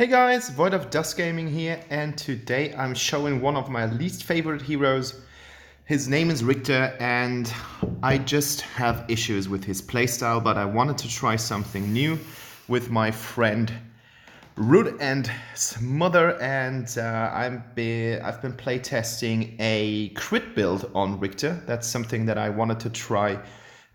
Hey guys, Void of Dust Gaming here, and today I'm showing one of my least favorite heroes. His name is Riktor, and I just have issues with his playstyle, but I wanted to try something new with my friend Root and Smother, and I've been playtesting a crit build on Riktor. That's something that I wanted to try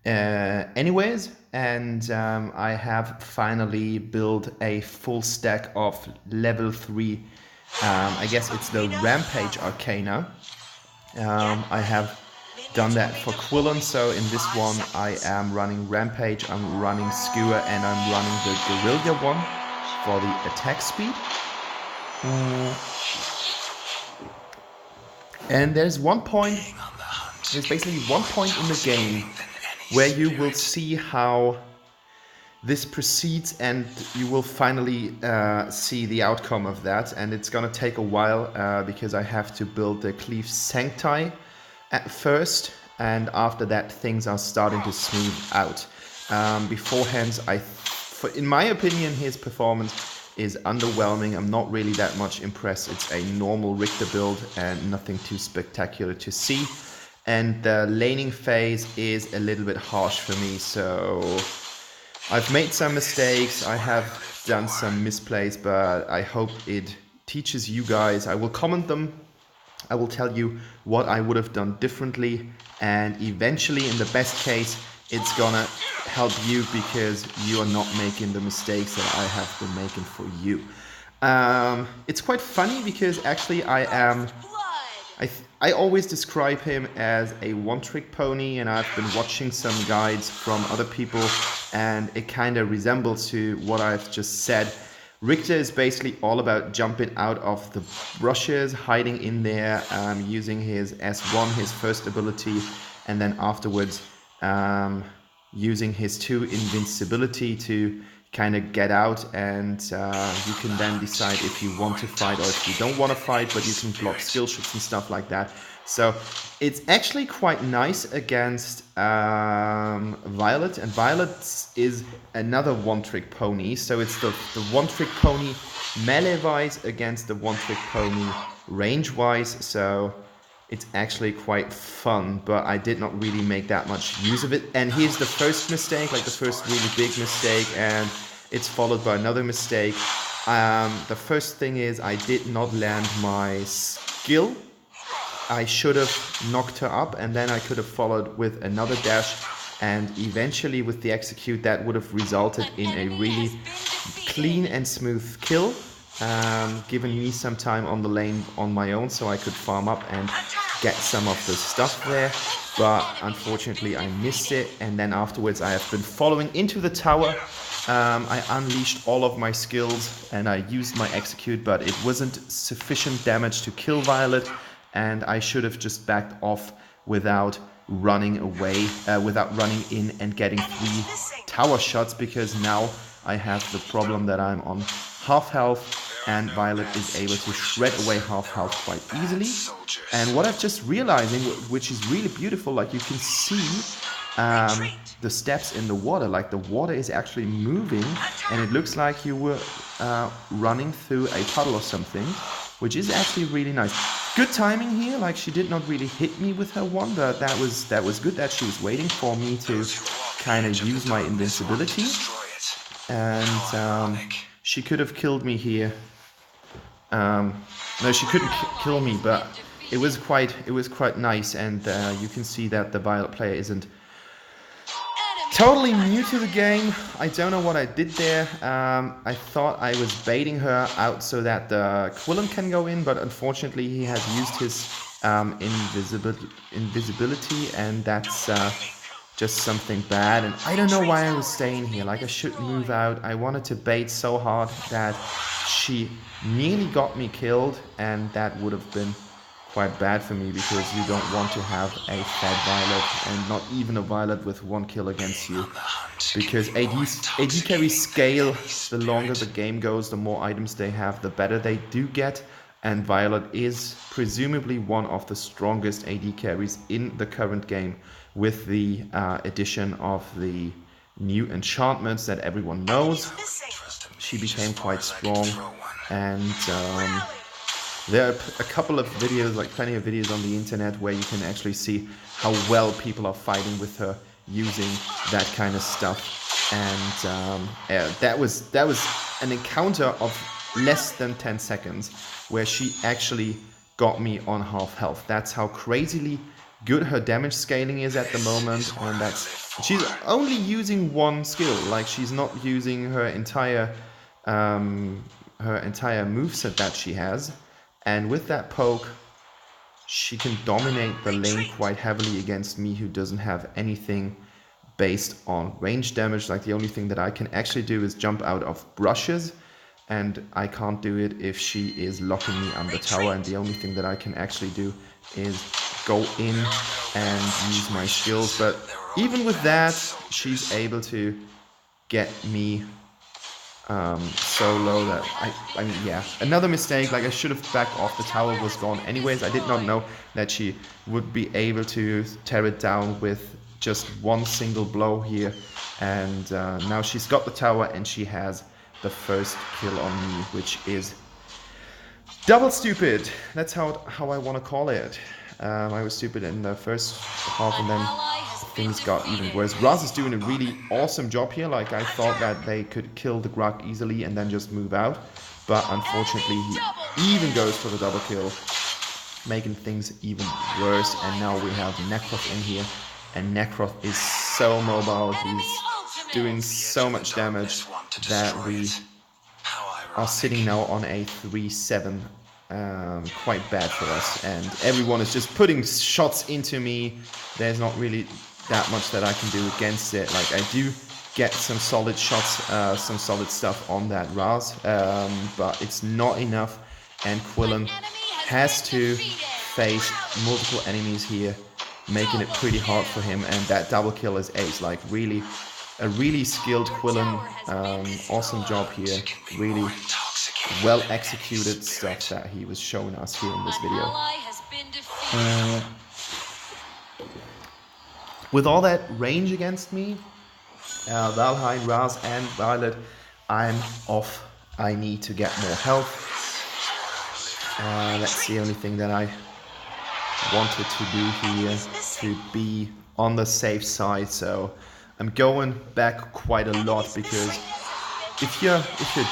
anyways, and I have finally built a full stack of level 3, I guess it's the Rampage Arcana. I have done that for Quillen, so in this one I am running Rampage, I'm running Skewer, and I'm running the Guerilla one for the attack speed. And there's basically one point in the game where you will see how this proceeds, and you will finally see the outcome of that. And it's gonna take a while because I have to build the Claves Sancti at first, and after that things are starting to smooth out. Beforehand, in my opinion, his performance is underwhelming. I'm not really that much impressed. It's a normal Riktor build and nothing too spectacular to see. And the laning phase is a little bit harsh for me, so I've made some mistakes, I have done some misplays, but I hope it teaches you guys. I will comment them, I will tell you what I would have done differently, and eventually, in the best case, it's gonna help you because you are not making the mistakes that I have been making for you. It's quite funny because actually I always describe him as a one-trick pony, and I've been watching some guides from other people, and it kind of resembles to what I've just said. Riktor is basically all about jumping out of the brushes, hiding in there, using his S1, his first ability, and then afterwards using his 2 invincibility to kind of get out, and you can then decide if you want to fight or if you don't want to fight, but you can block skill shots and stuff like that. So it's actually quite nice against Violet, and Violet is another one-trick pony, so it's the one-trick pony melee-wise against the one-trick pony range-wise, so it's actually quite fun, but I did not really make that much use of it. And here's the first mistake, like the first really big mistake, and it's followed by another mistake. The first thing is I did not land my skill. I should have knocked her up, and then I could have followed with another dash, and eventually with the execute that would have resulted in a really clean and smooth kill, giving me some time on the lane on my own so I could farm up and get some of the stuff there, but unfortunately I missed it. And then afterwards I have been following into the tower. I unleashed all of my skills and I used my execute, but it wasn't sufficient damage to kill Violet, and I should have just backed off without running away, without running in and getting 3 tower shots, because now I have the problem that I'm on half health, and Violet is able to shred away half health quite easily. And what I've just realizing, which is really beautiful, like you can see the steps in the water, like the water is actually moving, and it looks like you were running through a puddle or something, which is actually really nice. Good timing here, like she did not really hit me with her wand, but that was good that she was waiting for me to kind of use my invincibility. And she could have killed me here. No, she couldn't kill me, but it was quite nice, and you can see that the Violet player isn't totally new to the game. I don't know what I did there. I thought I was baiting her out so that the Quillen can go in, but unfortunately he has used his invisibility, and that's just something bad. And I don't know why I was staying here. Like, I should move out. I wanted to bait so hard that she nearly got me killed, and that would have been quite bad for me, because you don't want to have a fat Violet, and not even a Violet with 1 kill against you, because AD carries scale. The longer the game goes, the more items they have, the better they do get, and Violet is presumably one of the strongest AD carries in the current game, with the addition of the new enchantments that everyone knows. She became quite strong, And there are a couple of videos, like plenty of videos on the internet where you can actually see how well people are fighting with her using that kind of stuff. And that was an encounter of less than 10 seconds where she actually got me on half health. That's how crazily good her damage scaling is at the moment, and she's only using one skill. Like, she's not using her entire moveset that she has. And with that poke, she can dominate the lane quite heavily against me, who doesn't have anything based on range damage. Like, the only thing that I can actually do is jump out of brushes, and I can't do it if she is locking me under tower. And the only thing that I can actually do is go in and use my skills. But even with that, she's able to get me so low that I mean, yeah, another mistake. Like, I should have backed off. The tower was gone anyways. I did not know that she would be able to tear it down with just one single blow here. And now she's got the tower, and she has the first kill on me, which is double stupid. That's how I want to call it. I was stupid in the first half, and then things got even worse. RoV is doing a really awesome job here. Like, I thought that they could kill the Grug easily and then just move out, but unfortunately he even goes for the double kill, making things even worse. And now we have Nekroth in here, and Nekroth is so mobile. He's doing so much damage that we are sitting now on a 3-7. Quite bad for us, and everyone is just putting shots into me. There's not really that much that I can do against it. Like, I do get some solid shots, some solid stuff on that RoV, but it's not enough, and Quillen has to face multiple enemies here, making it pretty hard for him. And that double kill is ace. Like, really, a really skilled Quillen. Awesome job here. Really well executed stuff that he was showing us here in this video. With all that range against me, Valheim, RoV and Violet, I'm off. I need to get more health. That's the only thing that I wanted to do here, to be on the safe side. So I'm going back quite a lot, because if you're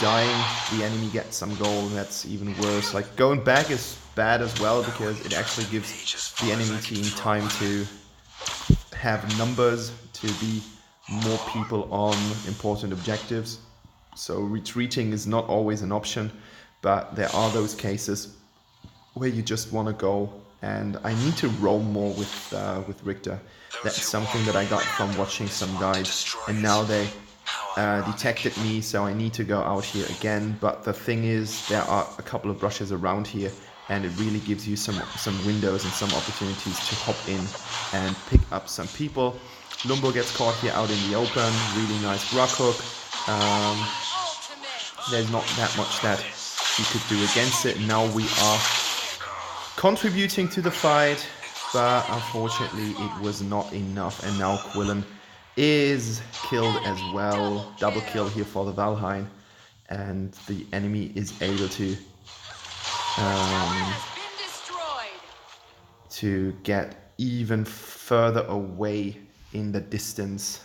dying, the enemy gets some gold, and that's even worse. Like, going back is bad as well, because it actually gives the enemy team time to have numbers, to be more people on important objectives. So retreating is not always an option, but there are those cases where you just want to go. And I need to roam more with Riktor. That's something that I got from watching some guys, and now they detected me, so I need to go out here again. But the thing is, there are a couple of brushes around here, and it really gives you some windows and some opportunities to hop in and pick up some people. Lumbo gets caught here out in the open. Really nice Grug hook. There's not that much that he could do against it. Now we are contributing to the fight, but unfortunately it was not enough. And now Quillen is killed as well. Double kill here for the Valheim, and the enemy is able to get even further away in the distance,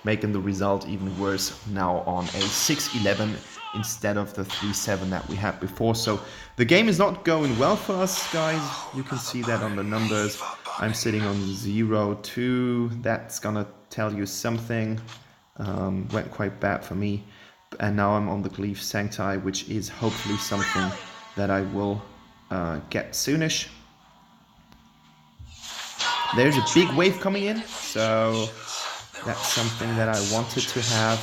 making the result even worse, now on a 6-11 instead of the 3-7 that we had before. So the game is not going well for us, guys. You can see that on the numbers. I'm sitting on 0-2. That's gonna tell you something. Went quite bad for me. And now I'm on the Claves Sancti, which is hopefully something that I will get soonish. There's a big wave coming in, so that's something that I wanted to have,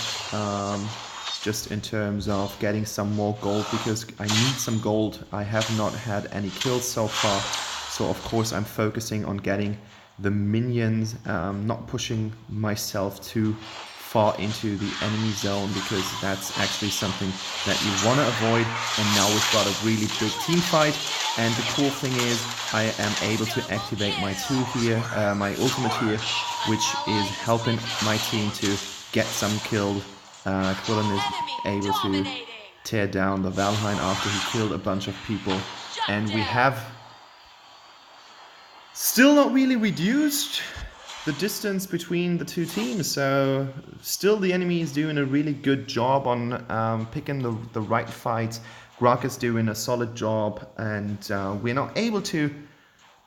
just in terms of getting some more gold, because I need some gold. I have not had any kills so far, so of course I'm focusing on getting the minions, not pushing myself too far into the enemy zone, because that's actually something that you want to avoid. And now we've got a really big team fight, and the cool thing is I am able to activate my tool here, my ultimate here, which is helping my team to get some kills. Quillen is able to tear down the Valheim after he killed a bunch of people. And we have still not really reduced the distance between the two teams, so still the enemy is doing a really good job on picking the right fights. Grok is doing a solid job, and we're not able to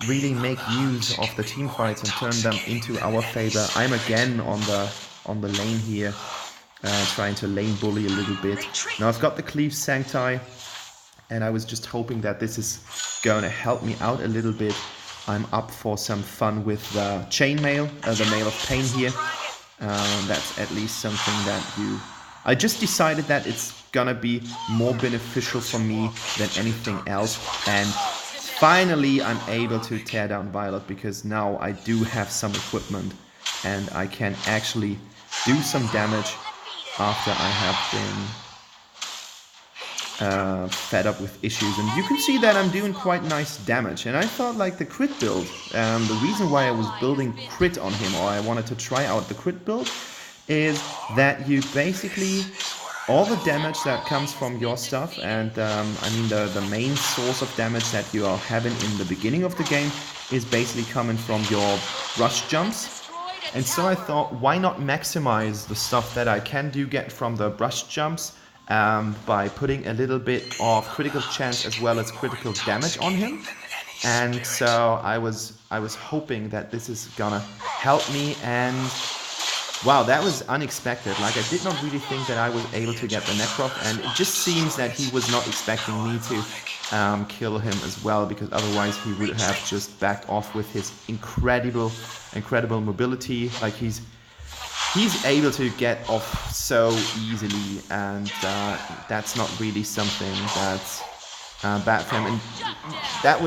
really make use of the team fights and turn them into our favor. I'm again on the lane here, trying to lane bully a little bit. Now I've got the Claves Sancti, and I was just hoping that this is going to help me out a little bit. I'm up for some fun with the chainmail, the Mail of Pain here. That's at least something that I just decided that it's gonna be more beneficial for me than anything else. And finally I'm able to tear down Violet, because now I do have some equipment and I can actually do some damage after I have been fed up with issues. And you can see that I'm doing quite nice damage, and I thought like the crit build, the reason why I was building crit on him, or I wanted to try out the crit build, is that you basically, all the damage that comes from your stuff, and I mean the main source of damage that you are having in the beginning of the game is basically coming from your rush jumps. And so I thought, why not maximize the stuff that I can get from the brush jumps by putting a little bit of critical chance as well as critical damage on him. And so I was hoping that this is gonna help me, and wow, that was unexpected. Like, I did not really think that I was able to get the Necroth, and it just seems that he was not expecting me to kill him as well, because otherwise he would have just backed off with his incredible mobility. Like, he's able to get off so easily, and that's not really something that's bad for him. And I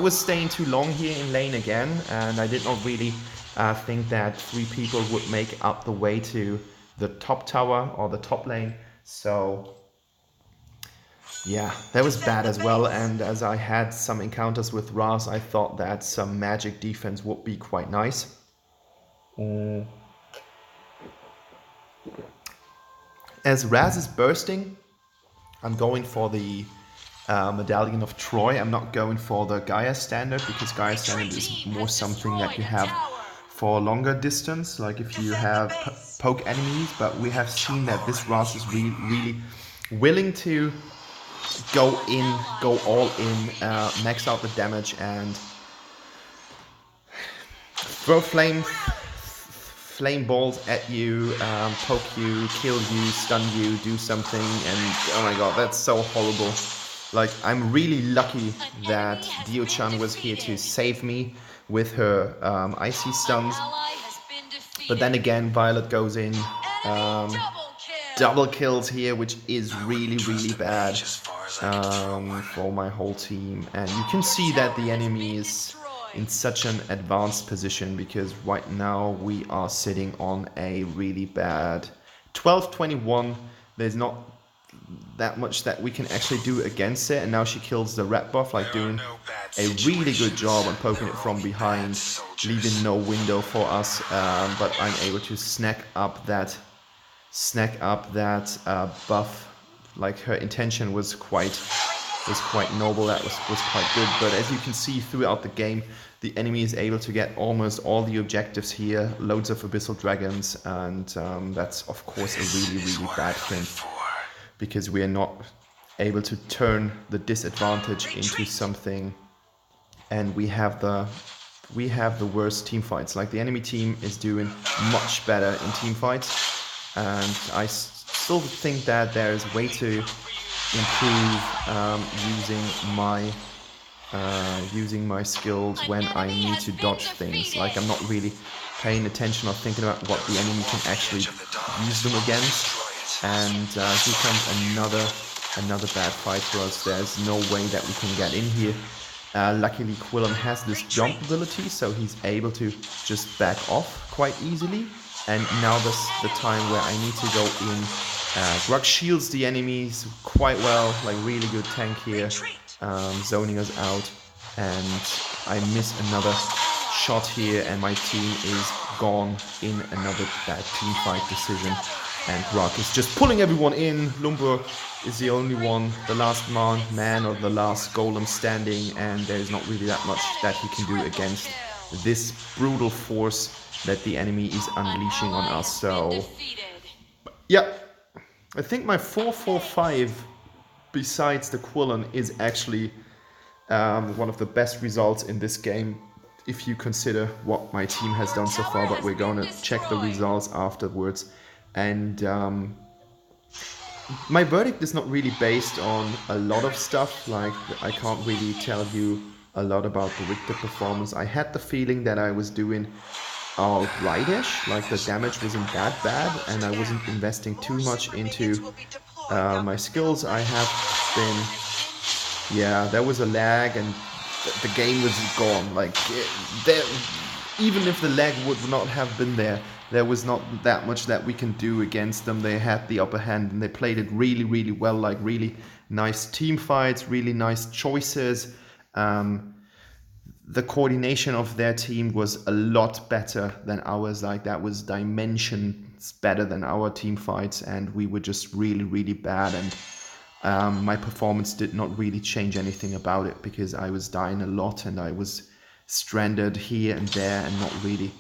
was staying too long here in lane again, and I did not really think that 3 people would make up the way to the top tower or the top lane. So yeah, that was bad as well. And as I had some encounters with Raz, I thought that some magic defense would be quite nice. As Raz is bursting, I'm going for the Medallion of Troy. I'm not going for the Gaia Standard, because Gaia Standard is more something that you have for longer distance, like if you have poke enemies. But we have seen that this Raz is really willing to go all in, max out the damage, and throw flame balls at you, poke you, kill you, stun you, do something. And oh my god, that's so horrible. Like, I'm really lucky that Dio-chan was here to save me with her icy stuns. But then again, Violet goes in, double kills here, which is really bad for my whole team. And you can see that the enemy is in such an advanced position, because right now we are sitting on a really bad 12-21. There's not that much that we can actually do against it. And now she kills the red buff, like doing a really good job on poking it from behind, leaving no window for us. But I'm able to snack up that buff. Like, her intention was quite noble. That was quite good. But as you can see throughout the game, the enemy is able to get almost all the objectives here, loads of abyssal dragons, and that's of course a really bad thing, because we are not able to turn the disadvantage into something. And we have the worst team fights. Like, the enemy team is doing much better in team fights, and I still think that there is a way to improve using my skills when I need to dodge things. Like, I'm not really paying attention or thinking about what the enemy can actually use them against. And here comes another bad fight for us. There's no way that we can get in here. Luckily, Quillen has this jump ability, so he's able to just back off quite easily. And now this the time where I need to go in. Grok shields the enemies quite well, like really good tank here, zoning us out. And I miss another shot here, and my team is gone in another bad team fight decision. And Rock is just pulling everyone in. Lumber is the only one, the last man or the last golem standing, and there's not really that much that he can do against this brutal force that the enemy is unleashing on us. So yeah, I think my 4-4-5 besides the Quillen is actually one of the best results in this game if you consider what my team has done so far, but we're gonna check the results afterwards. And my verdict is not really based on a lot of stuff, like I can't really tell you a lot about the Riktor performance. I had the feeling that I was doing alright-ish, like the damage wasn't that bad and I wasn't investing too much into my skills. I have been, yeah, there was a lag and the game was gone. Like, even if the lag would not have been there was not that much that we can do against them. They had the upper hand and they played it really, really well, like really nice team fights, really nice choices. The coordination of their team was a lot better than ours. Like, that was dimensions better than our team fights, and we were just really, really bad. And my performance did not really change anything about it because I was dying a lot and I was stranded here and there and not really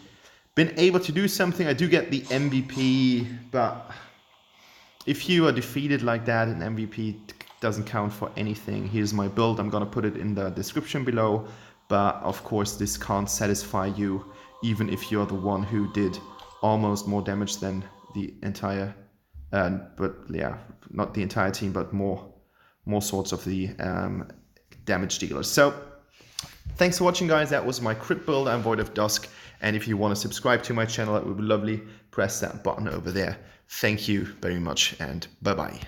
been able to do something. I do get the MVP, but if you are defeated like that, an MVP doesn't count for anything. Here's my build. I'm gonna put it in the description below, but of course this can't satisfy you even if you're the one who did almost more damage than the entire but yeah, not the entire team, but more sorts of the damage dealers. So thanks for watching, guys. That was my crit build. I'm Void of Dusk, and if you want to subscribe to my channel, it would be lovely. Press that button over there. Thank you very much, and bye bye.